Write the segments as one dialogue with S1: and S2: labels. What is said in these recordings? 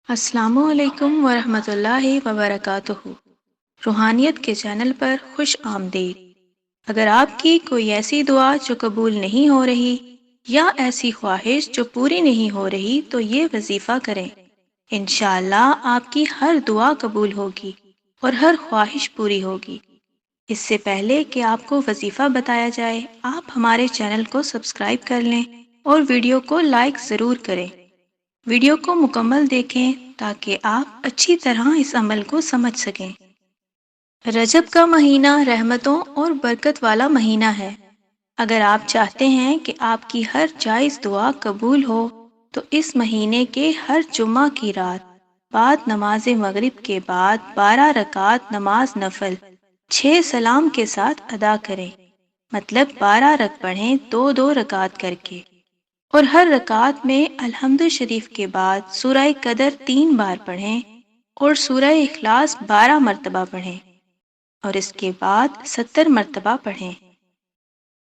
S1: السلام علیکم ورحمۃ اللہ وبرکاتہ۔ روحانیت کے چینل پر خوش آمدید۔ اگر آپ کی کوئی ایسی دعا جو قبول نہیں ہو رہی یا ایسی خواہش جو پوری نہیں ہو رہی تو یہ وظیفہ کریں، انشاءاللہ آپ کی ہر دعا قبول ہوگی اور ہر خواہش پوری ہوگی۔ اس سے پہلے کہ آپ کو وظیفہ بتایا جائے، آپ ہمارے چینل کو سبسکرائب کر لیں اور ویڈیو کو لائک ضرور کریں۔ ویڈیو کو مکمل دیکھیں تاکہ آپ اچھی طرح اس عمل کو سمجھ سکیں۔ رجب کا مہینہ رحمتوں اور برکت والا مہینہ ہے۔ اگر آپ چاہتے ہیں کہ آپ کی ہر جائز دعا قبول ہو تو اس مہینے کے ہر جمعہ کی رات بعد نماز مغرب کے بعد 12 رکعت نماز نفل 6 سلام کے ساتھ ادا کریں، مطلب 12 رکعت پڑھیں 2 رکعت کر کے، اور ہر رکعت میں الحمد شریف کے بعد سورہ قدر 3 بار پڑھیں اور سورہ اخلاص 12 مرتبہ پڑھیں اور اس کے بعد 70 مرتبہ پڑھیں۔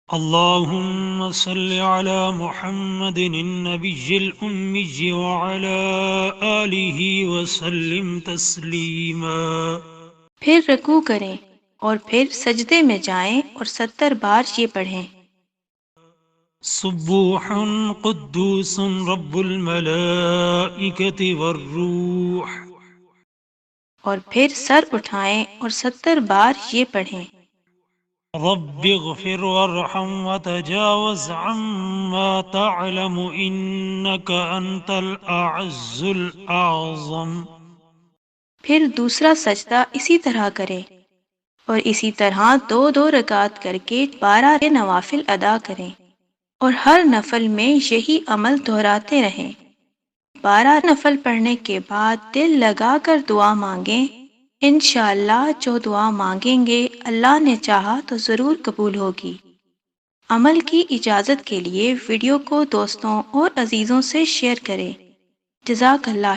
S2: اللهم صل على محمد النبي الأمي وعلى آله وسلم تسليما۔
S1: پھر رکوع کریں اور پھر سجدے میں جائیں اور 70 بار یہ پڑھیں۔
S2: سبوح قدوس رب الملائكة والروح۔
S1: اور پھر سر اٹھائیں اور 70 بار یہ پڑھیں۔
S2: رب اغفر وارحم وتجاوز عما تعلم إنك أنت الأعز الأعظم۔
S1: پھر دوسرا سجدہ اسی طرح کریں اور اسی طرح 2 رکعت کر کے 12 نوافل ادا کریں اور ہر نفل میں یہی عمل دہراتے رہیں۔ 12 نفل پڑھنے کے بعد دل لگا کر دعا مانگیں، انشاءاللہ جو دعا مانگیں گے اللہ نے چاہا تو ضرور قبول ہوگی۔ عمل کی اجازت کے لیے ویڈیو کو دوستوں اور عزیزوں سے شیئر کریں۔ جزاک اللہ۔